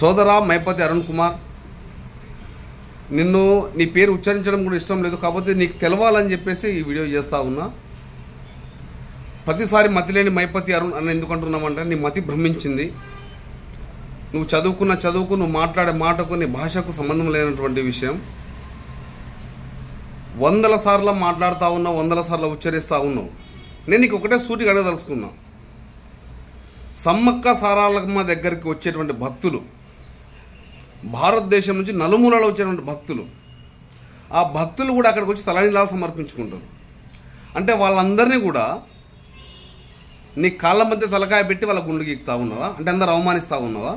సోదరా మైపతి అరుణ్ కుమార్, నిన్ను నీ పేరు ఉచ్చరించడం కూడా ఇష్టం లేదు, కాకపోతే నీకు తెలవాలని చెప్పేసి ఈ వీడియో చేస్తూ ఉన్నా. ప్రతిసారి మతిలేని మైపతి అరుణ్ అని ఎందుకు అంటున్నామంటే నీ మతి భ్రమించింది. నువ్వు చదువుకు నువ్వు మాట్లాడే మాటకు నీ భాషకు సంబంధం లేనటువంటి విషయం. 100 సార్లు మాట్లాడుతూ ఉన్నావు, 100 సార్లు ఉచ్చరిస్తూ ఉన్నావు. నేను నీకు ఒకటే సూటిగా అడగదలుచుకున్నా. సమ్మక్క సారాలమ్మ దగ్గరికి వచ్చేటువంటి భక్తులు, భారతదేశం నుంచి నలుమూలలో వచ్చేటువంటి భక్తులు, ఆ భక్తులు కూడా అక్కడికి వచ్చి తలనీలాలు సమర్పించుకుంటారు. అంటే వాళ్ళందరినీ కూడా నీ కాళ్ళ మధ్య తలకాయ పెట్టి వాళ్ళ గుండు గీక్తా ఉన్నావా? అంటే అందరు అవమానిస్తూ ఉన్నావా?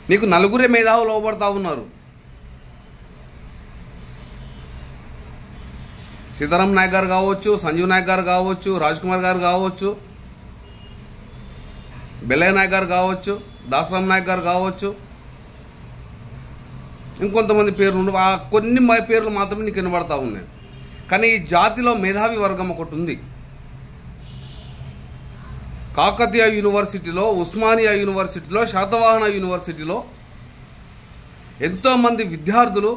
నీకు నలుగురే మేధావులు లోబడతా ఉన్నారు. సీతారాం నాయక్ గారు కావచ్చు, సంజీవ్ నాయక్ గారు కావచ్చు, రాజ్ కుమార్ గారు కావచ్చు, బెల్లయ్య నాయక్ గారు కావచ్చు, దాసరామ్ నాయక్ గారు కావచ్చు, ఇంకొంతమంది పేర్లు ఆ కొన్ని పేర్లు మాత్రమే నీకు వినబడతా ఉన్నాయి. కానీ ఈ జాతిలో మేధావి వర్గం ఒకటి ఉంది. కాకతీయ యూనివర్సిటీలో, ఉస్మానియా యూనివర్సిటీలో, శాతవాహన యూనివర్సిటీలో ఎంతోమంది విద్యార్థులు,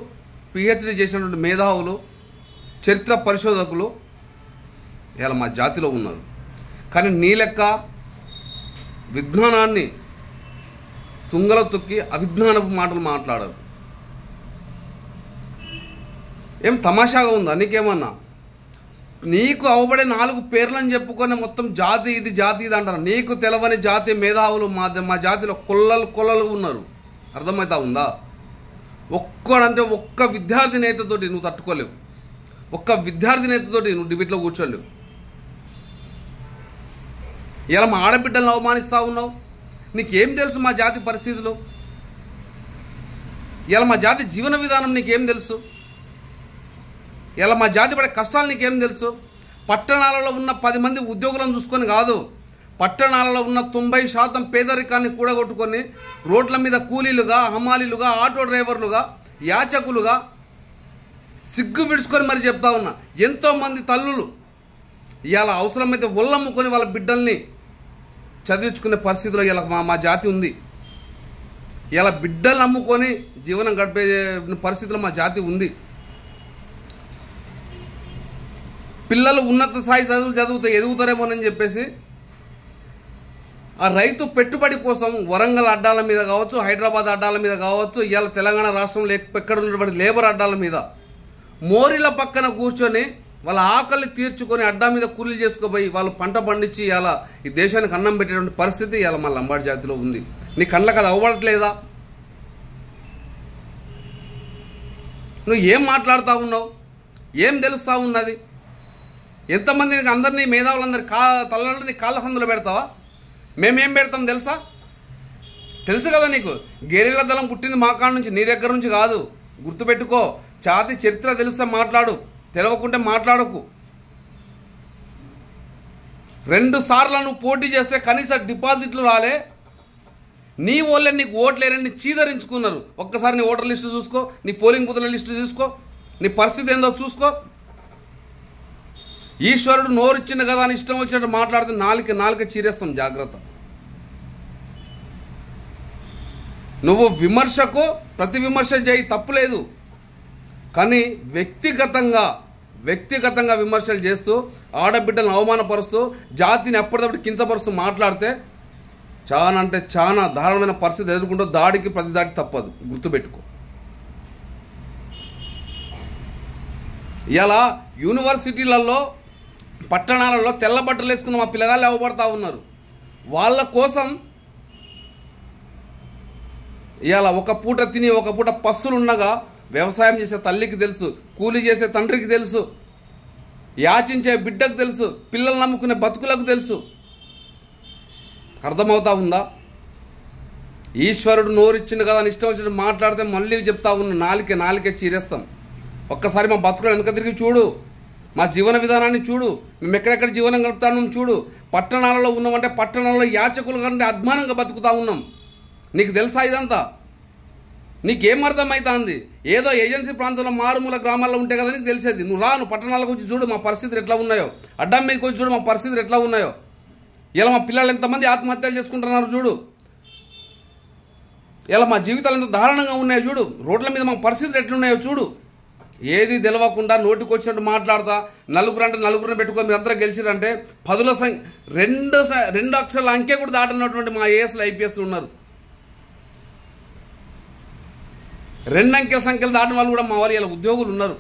పిహెచ్డి చేసినటువంటి మేధావులు, చరిత్ర పరిశోధకులు ఇలా మా జాతిలో ఉన్నారు. కానీ నీ లెక్క విజ్ఞానాన్ని తుంగలో తొక్కి అవిజ్ఞానపు మాటలు మాట్లాడరు. ఏం తమాషాగా ఉందా నీకేమన్నా? నీకు అవబడే 4 పేర్లని చెప్పుకొని మొత్తం జాతి ఇది జాతి ఇది అంటారు. నీకు తెలవని జాతి మేధావులు మా జాతిలో కొల్లలు ఉన్నారు. అర్థమవుతా ఉందా? ఒక్క విద్యార్థి నేతతోటి నువ్వు తట్టుకోలేవు. ఒక్క విద్యార్థి నేతతోటి నువ్వు డిబేట్లో కూర్చోలేవు. ఇలా మా ఆడబిడ్డలను అవమానిస్తూ ఉన్నావు. నీకేం తెలుసు మా జాతి పరిస్థితులు? ఇలా మా జాతి జీవన విధానం నీకేం తెలుసు? ఇలా మా జాతి పడే కష్టాలు నీకేం తెలుసు? పట్టణాలలో ఉన్న 10 మంది ఉద్యోగులను చూసుకొని కాదు, పట్టణాలలో ఉన్న 90% పేదరికాన్ని కూడగొట్టుకొని రోడ్ల మీద కూలీలుగా, హమాలీలుగా, ఆటో డ్రైవర్లుగా, యాచకులుగా సిగ్గు విడుచుకొని మరి చెప్తా ఉన్నా. ఎంతోమంది తల్లులు ఇవాళ అవసరమైతే ఒళ్ళమ్ముకొని వాళ్ళ బిడ్డల్ని చదివించుకునే పరిస్థితిలో ఇలా మా జాతి ఉంది. ఇలా బిడ్డలు అమ్ముకొని జీవనం గడిపే పరిస్థితిలో మా జాతి ఉంది. పిల్లలు ఉన్నత స్థాయి చదువుతే ఎదుగుతారేమోనని చెప్పేసి ఆ రైతు పెట్టుబడి కోసం వరంగల్ అడ్డాల మీద కావచ్చు, హైదరాబాద్ అడ్డాల మీద కావచ్చు, ఇవాళ తెలంగాణ రాష్ట్రంలో ఎక్కడ ఉన్నటువంటి లేబర్ అడ్డాల మీద మోరీల పక్కన కూర్చొని వాళ్ళ ఆకలి తీర్చుకొని అడ్డా మీద కూలీలు చేసుకోపోయి వాళ్ళు పంట పండించి ఇలా ఈ దేశానికి అన్నం పెట్టేటువంటి పరిస్థితి ఇలా మా లంబాడి జాతిలో ఉంది. నీ కళ్ళకి అది అవ్వట్లేదా? నువ్వు ఏం మాట్లాడుతూ ఉన్నావు? ఏం తెలుస్తూ ఉన్నది? ఎంతమందికి అందరినీ మేధావులందరి తల్లని కాళ్ళ సందులో పెడతావా? మేమేం పెడతాం తెలుసా? తెలుసు కదా నీకు. గెరిల్లా దళం పుట్టింది మా కాడ నుంచి, నీ దగ్గర నుంచి కాదు. గుర్తుపెట్టుకో. జాతి చరిత్ర తెలిస్తే మాట్లాడు, తెలవకుంటే మాట్లాడకు. 2 సార్లు నువ్వు పోటీ చేస్తే కనీసం డిపాజిట్లు రాలే. నీ వాళ్ళే నీకు ఓట్లేరని చీదరించుకున్నారు. ఒక్కసారి నీ ఓటర్ లిస్టు చూసుకో, నీ పోలింగ్ బూత్ల లిస్టు చూసుకో, నీ పరిస్థితి ఏందో చూసుకో. ఈశ్వరుడు నోరిచ్చింది కదా అని ఇష్టం వచ్చినట్టు మాట్లాడితే నాలుక చీరేస్తాం. జాగ్రత్త. నువ్వు విమర్శకు ప్రతి విమర్శ చేయి, తప్పులేదు. కానీ వ్యక్తిగతంగా విమర్శలు చేస్తూ ఆడబిడ్డలను అవమానపరుస్తూ జాతిని ఎప్పటికప్పుడు కించపరుస్తూ మాట్లాడితే చాలా అంటే చాలా దారుణమైన పరిస్థితి ఎదుర్కొంటూ దాడికి ప్రతి దాడి తప్పదు. గుర్తుపెట్టుకో. ఇలా యూనివర్సిటీలలో, పట్టణాలలో తెల్ల బట్టలు వేసుకున్న మా పిల్లగాళ్ళు అవబడతా ఉన్నారు. వాళ్ళ కోసం ఇలా ఒక పూట తిని ఒక పూట పస్తులున్నగా వ్యవసాయం చేసే తల్లికి తెలుసు, కూలీ చేసే తండ్రికి తెలుసు, యాచించే బిడ్డకు తెలుసు, పిల్లలు నమ్ముకునే బతుకులకు తెలుసు. అర్థమవుతా ఉందా? ఈశ్వరుడు నోరిచ్చింది కదా అని ఇష్టం వచ్చినట్టు మాట్లాడితే మళ్ళీ చెప్తా ఉన్న నాలుకే చీరేస్తాం. ఒక్కసారి మా బతుకులు వెనక తిరిగి చూడు, మా జీవన విధానాన్ని చూడు, మేము ఎక్కడెక్కడ జీవనం గడుపుతాను చూడు. పట్టణాలలో ఉన్నామంటే పట్టణాలలో యాచకులు కంటే అధ్వానంగా బతుకుతా ఉన్నాం. నీకు తెలుసా ఇదంతా? నీకేం అర్థమవుతుంది? ఏదో ఏజెన్సీ ప్రాంతంలో మారుమూల గ్రామాల్లో ఉంటే కదా నీకు తెలిసేది. నువ్వు నువ్వు పట్టణాలకు వచ్చి చూడు మా పరిస్థితులు ఎట్లా ఉన్నాయో, అడ్డా మీదకి వచ్చి చూడు మా పరిస్థితులు ఎట్లా ఉన్నాయో. ఇలా మా పిల్లలు ఎంతమంది ఆత్మహత్యలు చేసుకుంటున్నారు చూడు. ఇలా మా జీవితాలు ఎంత దారుణంగా ఉన్నాయో చూడు, రోడ్ల మీద మా పరిస్థితులు ఎట్లున్నాయో చూడు. ఏది తెలవకుండా నోటికి వచ్చినట్టు మాట్లాడతా, నలుగురిని పెట్టుకొని మీరు అంతా గెలిచిరంటే 10ల సంఖ్య 2 అక్షరాల అంకె కూడా దాటినటువంటి మా ఏఎస్లు ఐపీఎస్లు ఉన్నారు. 2 అంకెల సంఖ్యలు దాటిన వాళ్ళు కూడా మా వాళ్ళు ఇలా ఉద్యోగులు ఉన్నారు.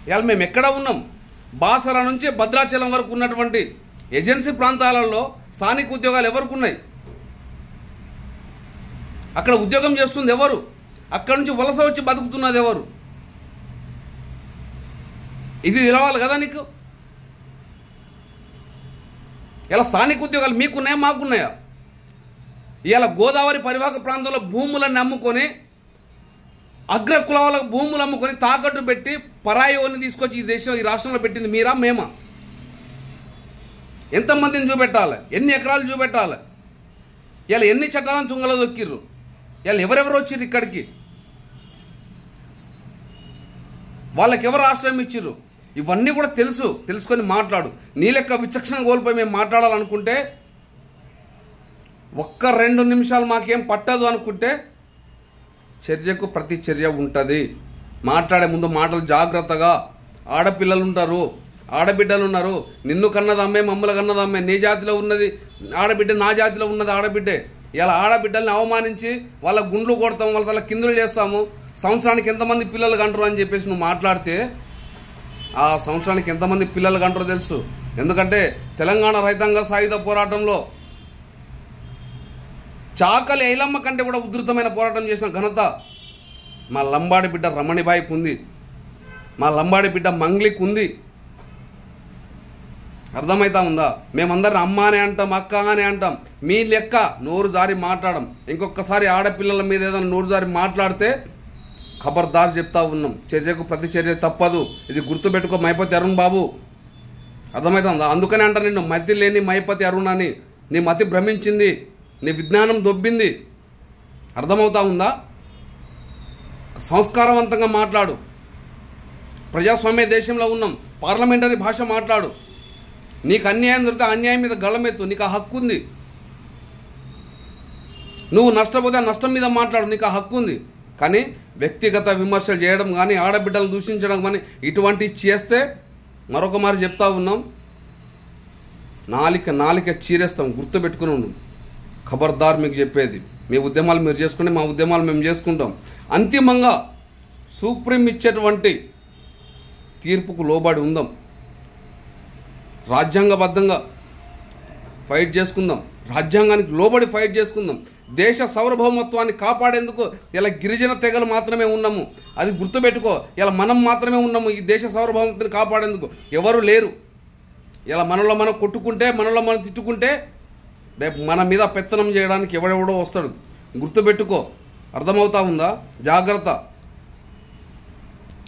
ఇవాళ మేము ఎక్కడ ఉన్నాం? బాసర నుంచి భద్రాచలం వరకు ఉన్నటువంటి ఏజెన్సీ ప్రాంతాలలో స్థానిక ఉద్యోగాలు ఎవరికి ఉన్నాయి? అక్కడ ఉద్యోగం చేస్తుంది ఎవరు? అక్కడ నుంచి వలస వచ్చి బతుకుతున్నది ఎవరు? ఇది తెలవాలి కదా నీకు. ఇలా స్థానిక ఉద్యోగాలు మీకున్నాయా మాకున్నాయా? ఇలా గోదావరి పరివాహక ప్రాంతంలో భూములను అమ్ముకొని, అగ్ర కులాలకు భూములు అమ్ముకొని తాకట్టు పెట్టి పరాయోని తీసుకొచ్చి ఈ రాష్ట్రంలో పెట్టింది మీరా మేమా? ఎంతమందిని చూపెట్టాలి? ఎన్ని ఎకరాలు చూపెట్టాలి? ఇలా ఎన్ని చట్టాలను తుంగలో దొక్కిర్రు? ఇలా ఎవరెవరు వచ్చిర్రు ఇక్కడికి? వాళ్ళకి ఎవరు ఆశ్రయం ఇచ్చిర్రు? ఇవన్నీ కూడా తెలుసుకొని మాట్లాడు. నీ లెక్క విచక్షణ కోల్పోయి మేము మాట్లాడాలనుకుంటే, 1-2 నిమిషాలు మాకేం పట్టదు అనుకుంటే చర్యకు ప్రతి చర్య ఉంటుంది. మాట్లాడే ముందు మాటలు జాగ్రత్తగా. ఆడపిల్లలు ఉంటారు, ఆడబిడ్డలు ఉన్నారు. నిన్ను కన్నదమ్మే, మమ్మల్ని కన్నదమ్మే. నీ జాతిలో ఉన్నది ఆడబిడ్డ, నా జాతిలో ఉన్నది ఆడబిడ్డే. ఇలా ఆడబిడ్డల్ని అవమానించి వాళ్ళ గుండ్లు కొడతాము, వాళ్ళ కిందులు చేస్తాము, సంవత్సరానికి ఎంతమంది పిల్లలు కంటారు అని చెప్పేసి నువ్వు మాట్లాడితే, ఆ సంవత్సరానికి ఎంతమంది పిల్లలు కంటారో తెలుసు. ఎందుకంటే తెలంగాణ రైతాంగ సాయుధ పోరాటంలో చాకలి ఐలమ్మ కంటే కూడా ఉధృతమైన పోరాటం చేసిన ఘనత మా లంబాడి బిడ్డ రమణిబాయికి ఉంది, మా లంబాడి బిడ్డ మంగ్లికి ఉంది. అర్థమవుతా ఉందా? మేమందరిని అమ్మ అని అంటాం, అక్క అని అంటాం. మీ లెక్క నోరు జారి మాట్లాడడం. ఇంకొకసారి ఆడపిల్లల మీద ఏదైనా నోరు జారి మాట్లాడితే ఖబర్దార్ చెప్తా ఉన్నాం. చర్యకు ప్రతి చర్య తప్పదు. ఇది గుర్తుపెట్టుకో మైపతి అరుణ్ బాబు. అర్థమవుతుందా? అందుకని అంట నిన్ను మతి లేని మైపతి అరుణ్ అని. నీ మతి భ్రమించింది, నీ విజ్ఞానం దొబ్బింది. అర్థమవుతా ఉందా? సంస్కారవంతంగా మాట్లాడు. ప్రజాస్వామ్య దేశంలో ఉన్నాం, పార్లమెంటరీ భాష మాట్లాడు. నీకు అన్యాయం దొరికితే అన్యాయం మీద గళమెత్తు, నీకు ఆ హక్కు ఉంది. నువ్వు నష్టపోతే ఆ నష్టం మీద మాట్లాడు, నీకు ఆ హక్కు ఉంది. కానీ వ్యక్తిగత విమర్శలు చేయడం కానీ, ఆడబిడ్డలను దూషించడం కానీ ఇటువంటివి చేస్తే మరొక మారి చెప్తా ఉన్నాం, నాలిక చీరేస్తాం. గుర్తుపెట్టుకుని ఉండు. ఖబర్దార్ మీకు చెప్పేది. మీ ఉద్యమాలు మీరు చేసుకుంటే మా ఉద్యమాలు మేము చేసుకుంటాం. అంతిమంగా సుప్రీం ఇచ్చేటువంటి తీర్పుకు లోబడి ఉందాం. రాజ్యాంగబద్ధంగా ఫైట్ చేసుకుందాం, రాజ్యాంగానికి లోబడి ఫైట్ చేసుకుందాం. దేశ సార్వభౌమత్వాన్ని కాపాడేందుకు ఇలా గిరిజన తెగలు మాత్రమే ఉన్నాము. అది గుర్తుపెట్టుకో. ఇలా మనం మాత్రమే ఉన్నాము ఈ దేశ సార్వభౌమత్వాన్ని కాపాడేందుకు. ఎవరు లేరు. ఇలా మనలో మనం కొట్టుకుంటే, మనలో మనం తిట్టుకుంటే రేపు మన మీద పెత్తనం చేయడానికి ఎవడెవడో వస్తాడు. గుర్తుపెట్టుకో. అర్థమవుతా ఉందా? జాగ్రత్త.